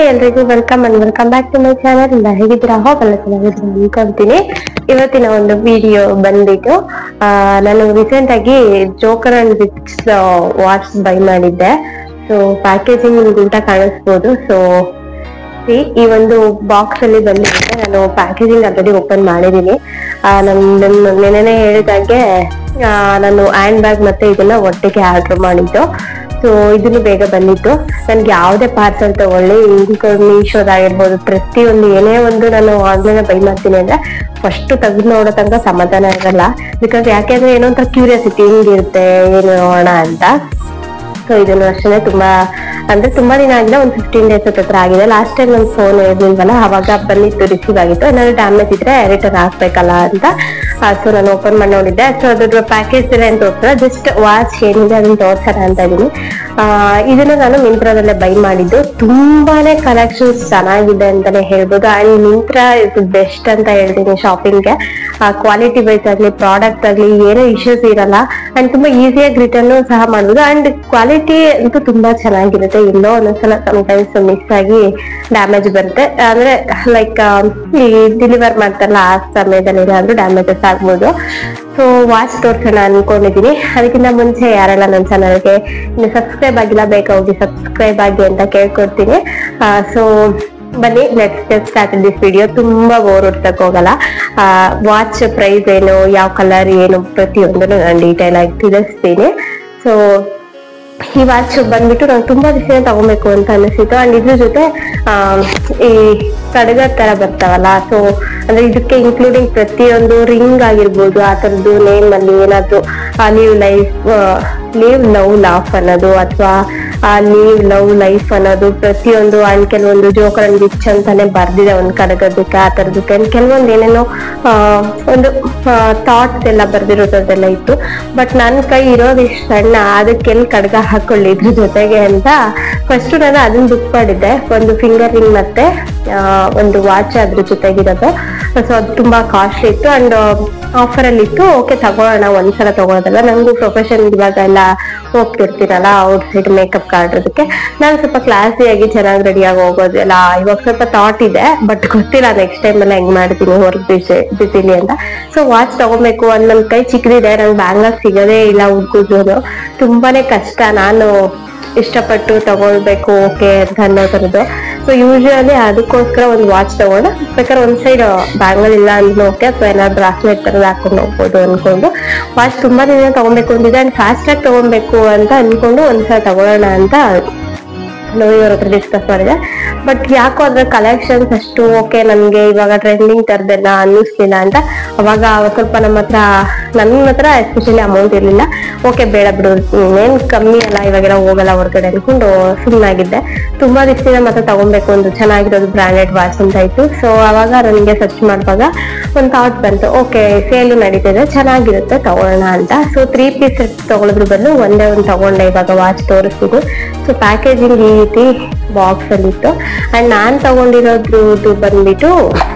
Hi ಎಲ್ರಿಗೂ welcome back to my channel. ಹೇಗಿದ್ದೀರಾ? ಹೋಗಲ್ಲ ಚೆನ್ನಾಗಿದ್ದೀರಾ ಅನ್ಕೊಂತೀನಿ. ಇವತ್ತಿನ ಒಂದು ವಿಡಿಯೋ ಬಂದ್ಬಿಟ್ಟು ನಾನು ರೀಸೆಂಟ್ ಆಗಿ Joker and Witch watch buy ಮಾಡಿದ್ದೆ. ಸೊ ಪ್ಯಾಕೇಜಿಂಗ್ ಉಲ್ಟ ಕಾಣಿಸ್ಬೋದು. ಸೊ ಈ ಒಂದು ಬಾಕ್ಸ್ ಅಲ್ಲಿ ಬಂದಿರುತ್ತೆ. ನಾನು ಪ್ಯಾಕೇಜಿಂಗ್ ಆಲ್ರೆಡಿ ಓಪನ್ ಮಾಡಿದೀನಿ. ನೆನ್ನೆ ಹೇಳಿದಾಗೆ ನಾನು ಹ್ಯಾಂಡ್ ಬ್ಯಾಗ್ ಮತ್ತೆ ಇದನ್ನ ಒಟ್ಟಿಗೆ ಆರ್ಡರ್ ಮಾಡಿದ್ದು. ಸೊ ಇದನ್ನು ಬೇಗ ಬಂದಿತ್ತು. ನನ್ಗೆ ಯಾವುದೇ ಪಾರ್ಸಲ್ ತಗೊಳ್ಳಿ, ಮೀಶೋದಾಗಿರ್ಬೋದು, ಪ್ರತಿಯೊಂದು ಏನೇ ಒಂದು ನಾನು ಆನ್ಲೈನ್ ಬೈ ಮಾಡ್ತೀನಿ ಅಂದ್ರೆ ಫಸ್ಟ್ ತೆಗೆದು ನೋಡೋ ತನಕ ಸಮಾಧಾನ ಇರಲ್ಲ. ಬಿಕಾಸ್ ಯಾಕೆಂದ್ರೆ ಏನೋ ಒಂಥರ ಕ್ಯೂರಿಯಾಸಿಟಿ ಹಿಂಗಿರುತ್ತೆ ಏನು ನೋಡೋಣ ಅಂತ. ಸೊ ಇದನ್ನು ಅಷ್ಟೇ ತುಂಬಾ ದಿನ ಆಗಿಲ್ಲ, ಒಂದು 15 days ಹತ್ರ ಆಗಿದೆ. ಲಾಸ್ಟ್ ಟೈಮ್ ನನ್ನ ಫೋನ್ ಇರ್ಲಿಲ್ವಲ್ಲ, ಅವಾಗ ಬಂದಿತ್ತು, ರಿಸೀವ್ ಆಗಿತ್ತು. ಏನಾದ್ರು ಡ್ಯಾಮೇಜ್ ಇದ್ರೆ ರಿಟರ್ನ್ ಹಾಕ್ಬೇಕಲ್ಲ ಅಂತ. ಸೊ ನಾನು ಓಪನ್ ಮಾಡಿ ನೋಡಿದ್ದೆ. ಸೊ ಅದ್ರ ಪ್ಯಾಕೇಜ್ ಎಲ್ಲ ಏನ್ ತೋರಿಸಲ್ಲ, ಜಸ್ಟ್ ವಾಚ್ ಏನಿದೆ ಅದನ್ನ ತೋರ್ಸೋಣ ಅಂತ ಇದೀನಿ. ಇದನ್ನ ನಾನು ಮಿಂತ್ರಾದಲ್ಲೇ ಬೈ ಮಾಡಿದ್ದು. ತುಂಬಾನೇ ಕಲೆಕ್ಷನ್ಸ್ ಚೆನ್ನಾಗಿದೆ ಅಂತಾನೆ ಹೇಳ್ಬೋದು. ಅಂಡ್ ಮಿಂತ್ರಾ ಇದು ಬೆಸ್ಟ್ ಅಂತ ಹೇಳ್ತೀನಿ ಶಾಪಿಂಗ್ಗೆ. ಕ್ವಾಲಿಟಿ ವೈಸ್ ಆಗ್ಲಿ, ಪ್ರಾಡಕ್ಟ್ ಆಗ್ಲಿ ಏನೋ ಇಶ್ಯೂಸ್ ಇರಲ್ಲ. ಅಂಡ್ ತುಂಬಾ ಈಸಿಯಾಗಿ ರಿಟರ್ನ್ ಸಹ ಮಾಡ್ಬೋದು. ಅಂಡ್ ಕ್ವಾಲಿಟಿ ಅಂತೂ ತುಂಬಾ ಚೆನ್ನಾಗಿರುತ್ತೆ. ಎಲ್ಲೋ ಒಂದೊಂದ್ಸಲ ಸಮಟೈಮ್ಸ್ ಮಿಸ್ ಆಗಿ ಡ್ಯಾಮೇಜ್ ಬರುತ್ತೆ. ಅಂದ್ರೆ ಲೈಕ್ ಈ ಡೆಲಿವರ್ ಮಾಡ್ತಾರಲ್ಲ ಆ ಸಮಯದಲ್ಲಿ ಏನಾದ್ರೂ ಡ್ಯಾಮೇಜಸ್ ಆಗ್ಬೋದು. ಸೊ ವಾಚ್ ತೋರ್ಸೋಣ ಅನ್ಕೊಂಡಿದೀನಿ. ಅದಕ್ಕಿಂತ ಮುಂಚೆ ಯಾರೆಲ್ಲ ನನ್ನ ಚಾನಲ್ಗೆ ಇನ್ನು ಸಬ್ಸ್ಕ್ರೈಬ್ ಆಗಿಲ್ಲ, ಬೇಕಾ ಹೋಗಿ ಸಬ್ಸ್ಕ್ರೈಬ್ ಆಗಿ ಅಂತ ಕೇಳ್ಕೊಡ್ತೀನಿ. ಸೊ ಬನ್ನಿ, let's get started this video. ತುಂಬಾ ಬೋರ್ ಹೊಡ್ಸಕ್ ಹೋಗಲ್ಲ. ವಾಚ್ ಪ್ರೈಸ್ ಏನು, ಯಾವ ಕಲರ್ ಏನು, ಪ್ರತಿಯೊಂದನ್ನು ನಾನು ಡೀಟೇಲ್ ಆಗಿ ತಿಳಿಸ್ತೀನಿ. ಸೊ ಈ ವಾಚ್ ಬಂದ್ಬಿಟ್ಟು ನಂಗೆ ತುಂಬಾ ದಿವಸ ತಗೊಬೇಕು ಅಂತ ಅನಿಸಿತ್ತು. ಅಂಡ್ ಇದ್ರ ಜೊತೆ ಈ ಕಡಗ ತರ ಬರ್ತಾವಲ್ಲ, ಸೊ ಅಂದ್ರೆ ಇದಕ್ಕೆ ಇನ್ಕ್ಲೂಡಿಂಗ್ ಪ್ರತಿಯೊಂದು ರಿಂಗ್ ಆಗಿರ್ಬೋದು, ಆ ತರದ್ದು ನೇಮ್ ಅಲ್ಲಿ ಏನಾದ್ರು ಲೀವ್ ಲವ್ ಲಾಫ್ ಅನ್ನೋದು ಅಥವಾ ಲೀವ್ ಲವ್ ಲೈಫ್ ಅನ್ನೋದು ಪ್ರತಿಯೊಂದು. ಅಂಡ್ ಕೆಲವೊಂದು ಜೋಕರ್ ಅಂಡ್ ವಿಚ್ ಅಂತಾನೆ ಬರ್ದಿದೆ ಒಂದು ಕಡಗದಕ್ಕೆ, ಆ ತರದಕ್ಕೆ. ಕೆಲವೊಂದು ಏನೇನೋ ಒಂದು ಥಾಟ್ಸ್ ಎಲ್ಲ ಬರ್ದಿರೋದೆಲ್ಲ ಇತ್ತು. ಬಟ್ ನನ್ನ ಕೈ ಇರೋದು ಇಷ್ಟು ಸಣ್ಣ, ಅದಕ್ಕೆಲ್ಲಿ ಕಡ್ಗ ಹಾಕೊಳ್ಳಿ ಇದ್ರ ಜೊತೆಗೆ ಅಂತ ಫಸ್ಟ್ ನಾನು ಅದನ್ನ ಬುಕ್ ಮಾಡಿದ್ದೆ. ಒಂದು ಫಿಂಗರ್ ರಿಂಗ್ ಮತ್ತೆ ಒಂದು ವಾಚ್ ಅದ್ರ ಜೊತೆಗಿರೋದು. ಸೊ ಅದು ತುಂಬಾ ಕಾಸ್ಟ್ಲಿ ಇತ್ತು. ಅಂಡ್ ಆಫರ್ ಅಲ್ಲಿ ಇತ್ತು. ಓಕೆ ತಗೊಳ್ಳೋಣ, ಒಂದ್ಸಲ ತಗೊಳ್ಳೋದಲ್ಲ. ನಂಗೂ ಪ್ರೊಫೆಷನ್ ಇವಾಗ ಎಲ್ಲ ಹೋಗ್ತಿರ್ತೀನಲ್ಲ ಔಟ್ ಸೈಡ್ ಮೇಕಪ್ ಆಡೋದಕ್ಕೆ, ನಾನು ಸ್ವಲ್ಪ ಕ್ಲಾಸಿಯಾಗಿ ಚೆನ್ನಾಗಿ ರೆಡಿಯಾಗಿ ಹೋಗೋದಿಲ್ಲ. ಇವಾಗ ಸ್ವಲ್ಪ ಥಾಟ್ ಇದೆ, ಬಟ್ ಗೊತ್ತಿಲ್ಲ ನೆಕ್ಸ್ಟ್ ಟೈಮ್ ಎಲ್ಲ ಹೆಂಗ್ ಮಾಡ್ತೀನಿ ಹೊರಗೆ ಬಿಸಿಲಿ ಅಂತ. ಸೊ ವಾಚ್ ತಗೋಬೇಕು ಅಂದ್ ನನ್ ಕೈ ಚಿಕ್ಕದಿದೆ, ನಂಗೆ ಬ್ಯಾಂಗ್ಲಾಗ್ ಸಿಗೋದೇ ಇಲ್ಲ ಹುಡ್ಗುದ್ರು. ತುಂಬಾನೇ ಕಷ್ಟ. ನಾನು ಇಷ್ಟಪಟ್ಟು ತಗೊಳ್ಬೇಕು ಓಕೆ ಅಂತ ಅನ್ನೋ ತರದ್ದು. ಸೊ ಯೂಶುವಲಿ ಅದಕ್ಕೋಸ್ಕರ ಒಂದು ವಾಚ್ ತಗೊಂಡು ಬೇಕಾದ್ರೆ ಒಂದ್ ಸೈಡ್ ಬ್ಯಾಂಗಲ್ ಇಲ್ಲ ಅಂದ್ರೆ ಓಕೆ, ಅಥವಾ ಏನಾದ್ರು ಬ್ರಾಸ್ಲೆಟ್ ತರದ್ ಹಾಕೊಂಡು ಹೋಗ್ಬೋದು ಅನ್ಕೊಂಡು ವಾಚ್ ತುಂಬಾ ದಿನ ತಗೊಬೇಕು ಅಂತಿದೆ. ಅಂಡ್ ಫಾಸ್ಟ್ ಆಗಿ ತಗೊಬೇಕು ಅಂತ ಅನ್ಕೊಂಡು ಒಂದ್ಸಲ ತಗೊಳ್ಳೋಣ ಅಂತ ಇವ್ರ ಹತ್ರ ಡಿಸ್ಕಸ್ ಮಾಡಿದೆ. ಬಟ್ ಯಾಕೋ ಅದ್ರ ಕಲೆಕ್ಷನ್ಸ್ ಅಷ್ಟು ಓಕೆ ನನ್ಗೆ ಇವಾಗ ಟ್ರೆಂಡಿಂಗ್ ತರದೆಲ್ಲ ಅನ್ನಿಸ್ಲಿಲ್ಲ ಅಂತ. ಅವಾಗ ಸ್ವಲ್ಪ ನನ್ನ ಹತ್ರ ಎಸ್ಪೆಷಲಿ ಅಮೌಂಟ್ ಇರ್ಲಿಲ್ಲ. ಓಕೆ ಬೇಡ ಬಿಡು, ಏನ್ ಕಮ್ಮಿ ಅಲ್ಲ, ಇವಾಗೆಲ್ಲ ಹೋಗಲ್ಲ ಹೊರಗಡೆ ಅನ್ಕೊಂಡು ಸುಮ್ಮನಾಗಿದ್ದೆ. ತುಂಬಾ ದಿವಸದಿಂದ ಮತ್ತೆ ತಗೊಬೇಕು ಒಂದು ಚೆನ್ನಾಗಿರೋದು ಬ್ರಾಂಡೆಡ್ ವಾಚ್ ಅಂತ ಇತ್ತು. ಸೊ ಅವಾಗ ನನಗೆ ಸರ್ಚ್ ಮಾಡುವಾಗ ಒಂದು ಥಾಟ್ ಬಂತು, ಓಕೆ ಸೇಲ್ ನಡೀತಿದೆ, ಚೆನ್ನಾಗಿರುತ್ತೆ ತಗೊಳ್ಳೋಣ ಅಂತ. ಸೊ 3 ಪೀಸ್ ಸೆಟ್ ತಗೊಳ್ಳೋದ್ರ ಬದಲು ಒಂದೇ ಒಂದು ತಗೊಂಡೆ. ಇವಾಗ ವಾಚ್ ತೋರಿಸ್ತೀನಿ. ಸೊ ಪ್ಯಾಕೇಜಿಂಗ್ ಈ ರೀತಿ ಬಾಕ್ಸ್ ಅಲ್ಲಿ ಇತ್ತು. ಅಂಡ್ ನಾನ್ ತಗೊಂಡಿರೋದು ಬಂದ್ಬಿಟ್ಟು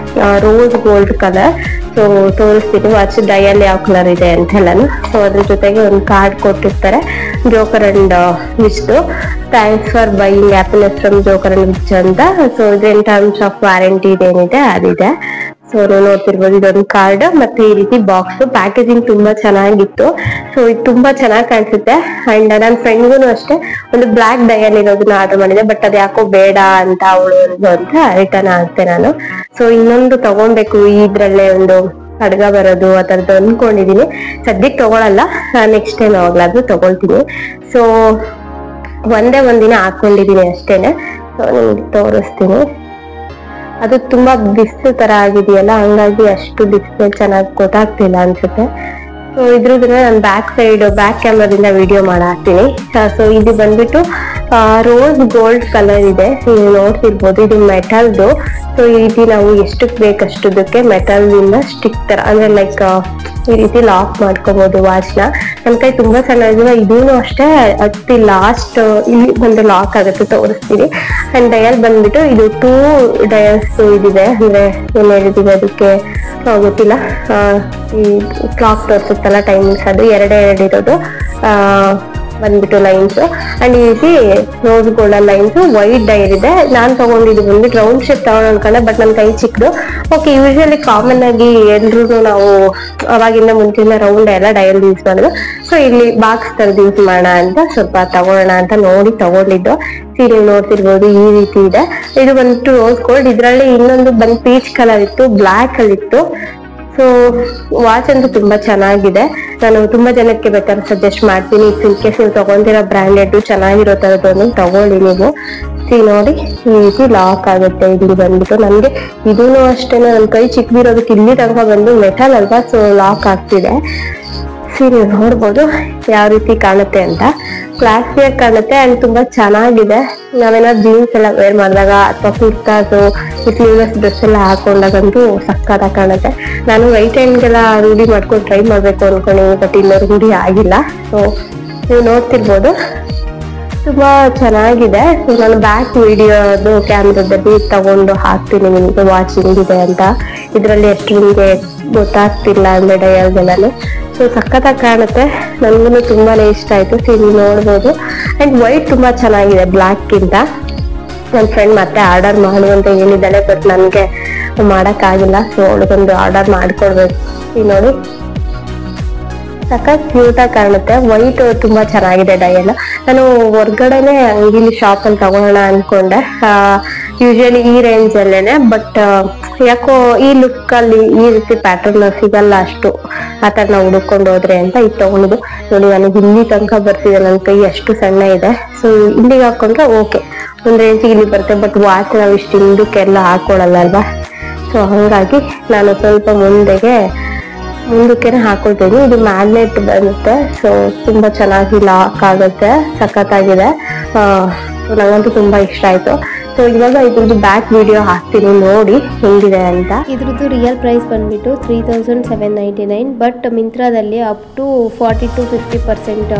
ರೋಸ್ ಗೋಲ್ಡ್ ಕಲರ್. ಸೊ ತೋರಿಸ್ತೀನಿ ವಾಚ್ ಡಯಲ್ ಯಾವ ಕಲರ್ ಇದೆ ಅಂತ ಹೇಳನು. ಸೊ ಅದ್ರ ಜೊತೆಗೆ ಒಂದು ಕಾರ್ಡ್ ಕೊಟ್ಟಿರ್ತಾರೆ, Joker and Witch, thanks for buying happiness from Joker and Witch ಅಂತ. So in terms of warranty ಇದೇನಿದೆ ಅದಿದೆ. ಸೊ ನೀವು ನೋಡ್ತಿರ್ಬೋದು, ಇದೊಂದು ಕಾರ್ಡ್ ಮತ್ತೆ ಈ ರೀತಿ ಬಾಕ್ಸ್. ಪ್ಯಾಕೇಜಿಂಗ್ ತುಂಬಾ ಚೆನ್ನಾಗಿತ್ತು. ಸೊ ಇದು ತುಂಬಾ ಚೆನ್ನಾಗಿ ಕಾಣಿಸುತ್ತೆ. ಅಂಡ್ ನನ್ನ ಫ್ರೆಂಡ್ಗೂ ಅಷ್ಟೇ ಒಂದು ಬ್ಲಾಕ್ ಡಯಲ್ ಇರೋದನ್ನ ಆರ್ಡರ್ ಮಾಡಿದೆ. ಬಟ್ ಅದ್ ಯಾಕೋ ಬೇಡ ಅಂತ ಅವಳು ಅಂತ ರಿಟರ್ನ್ ಆಗ್ತೆ ನಾನು. ಸೊ ಇನ್ನೊಂದು ತಗೊಬೇಕು, ಇದ್ರಲ್ಲೇ ಒಂದು ಕಡ್ಗ ಬರೋದು ಆ ತರದ್ದು ಅನ್ಕೊಂಡಿದೀನಿ. ಸದ್ಯಕ್ಕೆ ತಗೊಳಲ್ಲ, ನೆಕ್ಸ್ಟ್ ಟೈಮ್ ಯಾವಾಗ್ಲಾದ್ರೂ ತಗೊಳ್ತೀನಿ. ಸೊ ಒಂದೇ ಒಂದಿನ ಹಾಕೊಂಡಿದೀನಿ ಅಷ್ಟೇನೆ. ಸೊ ನಿಮ್ಗೆ ತೋರಿಸ್ತೀನಿ. ಅದು ತುಂಬಾ ಬಿಸಿಲು ತರ ಆಗಿದೆಯಲ್ಲ, ಹಂಗಾಗಿ ಅಷ್ಟು ಡಿಸ್ಪ್ಲೇ ಚೆನ್ನಾಗಿ ಗೊತ್ತಾಗ್ತಿಲ್ಲ ಅನ್ಸುತ್ತೆ. ಸೊ ಇದ್ರದ್ದು ನಾನು ಬ್ಯಾಕ್ ಕ್ಯಾಮ್ರಾದಿಂದ ವಿಡಿಯೋ ಮಾಡಾಕ್ತೀನಿ. ಸೊ ಇದು ಬಂದ್ಬಿಟ್ಟು ರೋಸ್ ಗೋಲ್ಡ್ ಕಲರ್ ಇದೆ, ನೀವು ನೋಡ್ತಿರ್ಬೋದು. ಇದು ಮೆಟಲ್ದು. ಸೊ ಈ ರೀತಿ ನಾವು ಎಷ್ಟಕ್ಕೆ ಬೇಕಷ್ಟದಕ್ಕೆ ಮೆಟಲ್ ಇಂದ ಸ್ಟಿಕ್ ತರ, ಅಂದ್ರೆ ಲೈಕ್ ಈ ರೀತಿ ಲಾಕ್ ಮಾಡ್ಕೋಬಹುದು ವಾಚ್ನ. ನನ್ನ ಕೈ ತುಂಬಾ ಸಣ್ಣ ಇದೆ. ಇದೂ ಅಷ್ಟೇ ಅತಿ ಲಾಸ್ಟ್ ಇಲ್ಲಿ ಒಂದು ಲಾಕ್ ಆಗುತ್ತೆ, ತೋರಿಸ್ತೀನಿ. ಅಂಡ್ ಡಯಲ್ ಬಂದ್ಬಿಟ್ಟು ಇದು 2 ಡಯಲ್ಸ್ ಇದಿದೆ. ಅಂದ್ರೆ ಏನ್ ಹೇಳಿದೀವಿ ಅದಕ್ಕೆ ಗೊತ್ತಿಲ್ಲ. ಈ ಕ್ಲಾಕ್ ತೋರಿಸುತ್ತಲ್ಲ ಟೈಮಿಂಗ್ಸ್, ಅದು 2 ಇರೋದು. ಬಂದ್ಬಿಟ್ಟು ಲೈನ್ಸ್ ಅಂಡ್ ಈ ರೀತಿ ರೋಸ್ ಗೋಲ್ಡನ್ ಲೈನ್ಸ್ ವೈಟ್ ಡೈರ್ ಇದೆ. ನಾನ್ ತಗೊಂಡಿದ್ದು ಬಂದ್ಬಿಟ್ಟು ರೌಂಡ್ ಶೇಪ್ ತಗೊಂಡ್ ಅನ್ಕೊಂಡೆ, ಬಟ್ ನನ್ ಕೈ ಚಿಕ್ಕದು. ಓಕೆ, ಯೂಶಲಿ ಕಾಮನ್ ಆಗಿ ಎಲ್ರು ನಾವು ಅವಾಗಿಂದ ಮುಂಚಿನ ರೌಂಡ್ ಎಲ್ಲ ಡೈಲ್ ಯೂಸ್ ಮಾಡೋದು. ಸೊ ಇಲ್ಲಿ ಬಾಕ್ಸ್ ತರದ್ ಯೂಸ್ ಮಾಡೋಣ ಅಂತ ಸ್ವಲ್ಪ ತಗೊಳ್ಳೋಣ ಅಂತ ನೋಡಿ ತಗೊಂಡಿದ್ದು. ಸೀರೆ ನೋಡ್ತಿರ್ಬೋದು ಈ ರೀತಿ ಇದೆ. ಇದು ಬಂದ್ಬಿಟ್ಟು ರೋಸ್ ಗೋಲ್ಡ್. ಇದ್ರಲ್ಲಿ ಇನ್ನೊಂದು ಬಂದ್ ಪೀಚ್ ಕಲರ್ ಇತ್ತು, ಬ್ಲಾಕ್ ಅಲ್ಲಿ ಇತ್ತು. ಸೊ ವಾಚ್ ಅಂತೂ ತುಂಬಾ ಚೆನ್ನಾಗಿದೆ. ನಾನು ತುಂಬಾ ಜನಕ್ಕೆ ಬೇಕಾದ್ರೆ ಸಜೆಸ್ಟ್ ಮಾಡ್ತೀನಿ. ಇನ್ ಕೇಸ್ ನೀವು ತಗೊಂಡಿರೋ ಬ್ರಾಂಡೆಡ್ ಚೆನ್ನಾಗಿರೋ ತರದ್ದು ತಗೊಳ್ಳಿ ನೀವು. ನೋಡಿ ಈ ರೀತಿ ಲಾಕ್ ಆಗುತ್ತೆ. ಇಲ್ಲಿ ಬಂದ್ಬಿಟ್ಟು ನನ್ಗೆ ಇದೂ ಅಷ್ಟೇನೆ, ನನ್ ಕೈ ಚಿಕ್ಕದಿರೋದಕ್ಕೆ ಇಲ್ಲಿ ತನಕ ಬಂದು ಮೆಟಲ್ ಅಲ್ವಾ, ಸೊ ಲಾಕ್ ಆಗ್ತಿದೆ. ನೀವು ನೋಡ್ಬೋದು ಯಾವ ರೀತಿ ಕಾಣುತ್ತೆ ಅಂತ. ಕ್ಲಾಸಿಯಾಗಿ ಕಾಣುತ್ತೆ ಅಂಡ್ ತುಂಬಾ ಚೆನ್ನಾಗಿದೆ. ನಾವೇನಾದ್ರು ಜೀನ್ಸ್ ಎಲ್ಲ ವೇರ್ ಮಾಡಿದಾಗ ಅಥವಾ ಕುರ್ತಾಸು ಸ್ಲೀವ್ಲೆಸ್ ಡ್ರೆಸ್ ಎಲ್ಲ ಹಾಕೊಂಡಾಗಂತೂ ಸಕ್ಕತ್ತಾಗಿ ಕಾಣುತ್ತೆ. ನಾನು ರೈಟ್ ಹ್ಯಾಂಡ್ಗೆಲ್ಲ ರೂಢಿ ಮಾಡ್ಕೊಂಡು ಟ್ರೈ ಮಾಡ್ಬೇಕು ಅನ್ಕೊಂಡಿದ್ದೀನಿ, ಬಟ್ ಇನ್ನೂ ರೂಢಿ ಆಗಿಲ್ಲ. ಸೊ ನೀವು ನೋಡ್ತಿರ್ಬೋದು ತುಂಬಾ ಚೆನ್ನಾಗಿದೆ. ಸೊ ನಾನು ಬ್ಯಾಕ್ ವಿಡಿಯೋದು ಕ್ಯಾಮ್ರಾದಲ್ಲಿ ತಗೊಂಡು ಹಾಕ್ತೀನಿ ನಿಮ್ಗೆ ವಾಚ್ ಹಿಂಗಿದೆ ಅಂತ. ಇದ್ರಲ್ಲಿ ಎಷ್ಟು ನಿಮ್ಗೆ ಗೊತ್ತಾಗ್ತಿಲ್ಲ ಅಂದ್ರೆ ಡಯಲ್ಗೆಲ್ಲೂ. ಸೊ ಸಖತ್ತಾಗಿ ಕಾಣುತ್ತೆ, ನನ್ಗೂ ತುಂಬಾನೇ ಇಷ್ಟ ಆಯ್ತು. ಸೀರೆ ನೋಡ್ಬೋದು ಅಂಡ್ ವೈಟ್ ತುಂಬಾ ಚೆನ್ನಾಗಿದೆ ಬ್ಲಾಕ್ ಗಿಂತ. ನನ್ನ ಫ್ರೆಂಡ್ ಮತ್ತೆ ಆರ್ಡರ್ ಮಾಡು ಅಂತ ಹೇಳಿದ್ದಾಳೆ, ಬಟ್ ನನ್ಗೆ ಮಾಡಕ್ಕಾಗಿಲ್ಲ. ಸೊ ಅವಳಿಗೊಂದು ಆರ್ಡರ್ ಮಾಡ್ಕೊಡ್ಬೇಕು. ಈಗ ನೋಡಿ ಸಖತ್ ಕ್ಯೂಟ್ ಆಗಿ ಕಾಣುತ್ತೆ. ವೈಟ್ ತುಂಬಾ ಚೆನ್ನಾಗಿದೆ ಡಯಲ್. ನಾನು ಹೊರ್ಗಡೆನೆ ಅಂಗಡಿಲಿ ಶಾಪ್ ಅಲ್ಲಿ ತಗೋಣ ಅನ್ಕೊಂಡೆ, ಯೂಶಲಿ ಈ ರೇಂಜ್ ಅಲ್ಲೇನೆ. ಬಟ್ ಯಾಕೋ ಈ ಲುಕ್ ಅಲ್ಲಿ ಈ ರೀತಿ ಪ್ಯಾಟರ್ನ್ ಸಿಗಲ್ಲ ಅಷ್ಟು, ಆತರ ನಾವು ಹುಡುಕೊಂಡು ಹೋದ್ರೆ ಅಂತ ಇದು ತಗೊಂಡು. ನೋಡಿ ನನಗೆ ಇಲ್ಲಿ ತನಕ ಬರ್ತಿದೆ, ನನ್ನ ಕೈ ಅಷ್ಟು ಸಣ್ಣ ಇದೆ. ಸೊ ಇಲ್ಲಿಗೆ ಹಾಕೊಂಡ್ರೆ ಓಕೆ, ಒಂದ್ ರೇಂಜಿಗೆ ಇಲ್ಲಿ ಬರುತ್ತೆ. ಬಟ್ ವಾಚ್ ನಾವು ಇಷ್ಟು ಹಿಂದಕ್ಕೆಲ್ಲ ಹಾಕೊಳಲ್ಲ ಅಲ್ವಾ. ಸೊ ಹಂಗಾಗಿ ನಾನು ಸ್ವಲ್ಪ ಮುಂದಕ್ಕೆನೆ ಹಾಕೊಳ್ತೀನಿ. ಇದು ಮ್ಯಾಗ್ನೆಟ್ ಬರುತ್ತೆ. ಸೊ ತುಂಬಾ ಚೆನ್ನಾಗಿ ಲಾಕ್ ಆಗುತ್ತೆ, ಸಖತ್ತಾಗಿದೆ. ನಂಗಂತೂ ತುಂಬಾ ಇಷ್ಟ ಆಯ್ತು. ಸೊ ಇವಾಗ ಇದ್ರದ್ದು ಬ್ಯಾಕ್ ವಿಡಿಯೋ ಹಾಕ್ತೀನಿ, ನೋಡಿ ಹೆಂಗಿದೆ ಅಂತ. ಇದ್ರದ್ದು ರಿಯಲ್ ಪ್ರೈಸ್ ಬಂದ್ಬಿಟ್ಟು 3799. ಬಟ್ ಮಿಂತ್ರಾದಲ್ಲಿ ಅಪ್ ಟು 40 to 50%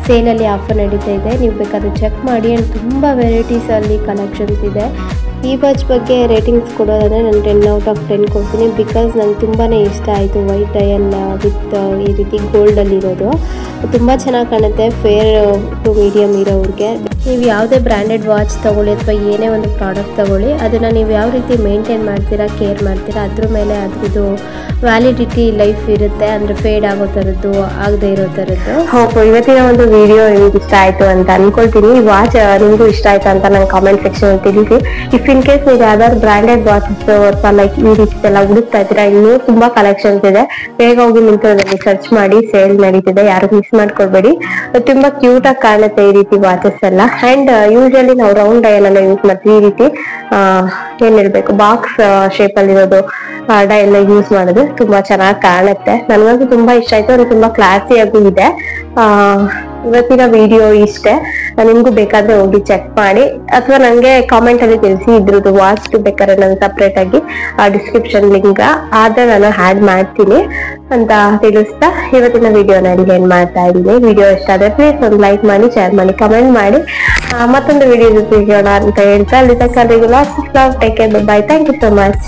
ಸೇಲಲ್ಲಿ ಆಫರ್ ನಡೀತಾ ಇದೆ. ನೀವು ಬೇಕಾದ್ರೆ ಚೆಕ್ ಮಾಡಿ. ಆ್ಯಂಡ್ ತುಂಬ ವೆರೈಟೀಸ್ ಅಲ್ಲಿ ಕಲೆಕ್ಷನ್ಸ್ ಇದೆ. ಈ ವಾಚ್ ಬಗ್ಗೆ ರೇಟಿಂಗ್ಸ್ ಕೊಡೋದಂದರೆ ನಾನು 10 out of 10 ಕೊಡ್ತೀನಿ. ಬಿಕಾಸ್ ನಂಗೆ ತುಂಬಾ ಇಷ್ಟ ಆಯಿತು. ವೈಟ್ ಡಯಲ್ ವಿತ್ ಈ ರೀತಿ ಗೋಲ್ಡಲ್ಲಿರೋದು ತುಂಬ ಚೆನ್ನಾಗಿ ಕಾಣುತ್ತೆ. ಫೇರ್ ಟು ಮೀಡಿಯಮ್ ಇರೋವ್ರಿಗೆ ನೀವು ಯಾವುದೇ ಬ್ರ್ಯಾಂಡೆಡ್ ವಾಚ್ ತೊಗೊಳ್ಳಿ ಅಥವಾ ಏನೇ ಒಂದು ಪ್ರಾಡಕ್ಟ್ ತೊಗೊಳ್ಳಿ, ಅದನ್ನು ನೀವು ಯಾವ ರೀತಿ ಮೇಂಟೈನ್ ಮಾಡ್ತೀರಾ, ಕೇರ್ ಮಾಡ್ತೀರಾ, ಅದ್ರ ಮೇಲೆ ಅದ್ರದ್ದು ವ್ಯಾಲಿಡಿಟಿ ಲೈಫ್ ಇರುತ್ತೆ. ಅಂದರೆ ಫೇಡ್ ಆಗೋ ಥರದ್ದು, ಆಗದೆ ಇರೋ ಥರದ್ದು. ಇವತ್ತಿನ ಒಂದು ವಿಡಿಯೋ ನಿಮ್ಗೆ ಇಷ್ಟ ಆಯಿತು ಅಂತ ಅನ್ಕೊಳ್ತೀನಿ. ಈ ವಾಚ್ ನಿಮಗೂ ಇಷ್ಟ ಆಯ್ತು ಅಂತ ನಂಗೆ ಕಾಮೆಂಟ್ ಸೆಕ್ಷನ್ ತಿಳಿಸಿ. ಇಫ್ ಇನ್ ಕೇಸ್ ನೀವು ಯಾವ್ದಾದ್ರು ಬ್ರಾಂಡೆಡ್ ವಾಚಸ್ ಅಥವಾ ಲೈಕ್ ಈ ರೀತಿ ಎಲ್ಲ ಹುಡುಕ್ತಾ ಇದ್ದೀರಾ, ಇನ್ನೂ ತುಂಬಾ ಕಲೆಕ್ಷನ್ಸ್ ಇದೆ. ಬೇಗ ಹೋಗಿ ಮಿಂತ್ರದಲ್ಲಿ ಸರ್ಚ್ ಮಾಡಿ, ಸೇಲ್ ನಡೀತಿದೆ, ಯಾರು ಮಿಸ್ ಮಾಡ್ಕೊಳ್ಬೇಡಿ. ತುಂಬಾ ಕ್ಯೂಟ್ ಆಗಿ ಕಾಣುತ್ತೆ ಈ ರೀತಿ ವಾಚಸ್ ಎಲ್ಲ. ಅಂಡ್ ಯೂಶಲಿ ನಾವು ರೌಂಡ್ ಡಯಲ್ ಎಲ್ಲ ಯೂಸ್ ಮಾಡ್ತೀವಿ. ಈ ರೀತಿ ಏನ್ ಹೇಳ್ಬೇಕು, ಬಾಕ್ಸ್ ಶೇಪ್ ಅಲ್ಲಿ ಇರೋದು ಡಯಲ್ ಯೂಸ್ ಮಾಡೋದು ತುಂಬಾ ಚೆನ್ನಾಗಿ ಕಾಣುತ್ತೆ. ನನಗಂತೂ ತುಂಬಾ ಇಷ್ಟ ಆಯ್ತು. ಅದು ತುಂಬಾ ಕ್ಲಾಸಿಯಾಗೂ ಇದೆ. ಇವತ್ತಿನ ವಿಡಿಯೋ ಇಷ್ಟೇ. ನಿಮ್ಗೂ ಬೇಕಾದ್ರೆ ಹೋಗಿ ಚೆಕ್ ಮಾಡಿ, ಅಥವಾ ನಂಗೆ ಕಾಮೆಂಟ್ ಅಲ್ಲಿ ತಿಳಿಸಿ. ಇದ್ರದ್ದು ವಾಚ್ ಬೇಕಾದ್ರೆ ನಾನು ಸಪ್ರೇಟ್ ಆಗಿ ಡಿಸ್ಕ್ರಿಪ್ಷನ್ ಲಿಂಕ್ ಆದ್ರೆ ನಾನು ಆಡ್ ಮಾಡ್ತೀನಿ ಅಂತ ತಿಳಿಸ್ತಾ ಇವತ್ತಿನ ವಿಡಿಯೋನ ಏನ್ ಮಾಡ್ತಾ ಇದ್ದೀನಿ. ವಿಡಿಯೋ ಇಷ್ಟ ಆದ್ರೆ ಪ್ಲೀಸ್ ಒಂದು ಲೈಕ್ ಮಾಡಿ, ಶೇರ್ ಮಾಡಿ, ಕಮೆಂಟ್ ಮಾಡಿ. ಮತ್ತೊಂದು ವಿಡಿಯೋ ಜೊತೆ ಸಿಗೋಣ ಅಂತ ಹೇಳ್ತಾ ಅಲ್ಲಿ ತಕ್ಕ lots of love. Take care, bye. Thank you so much.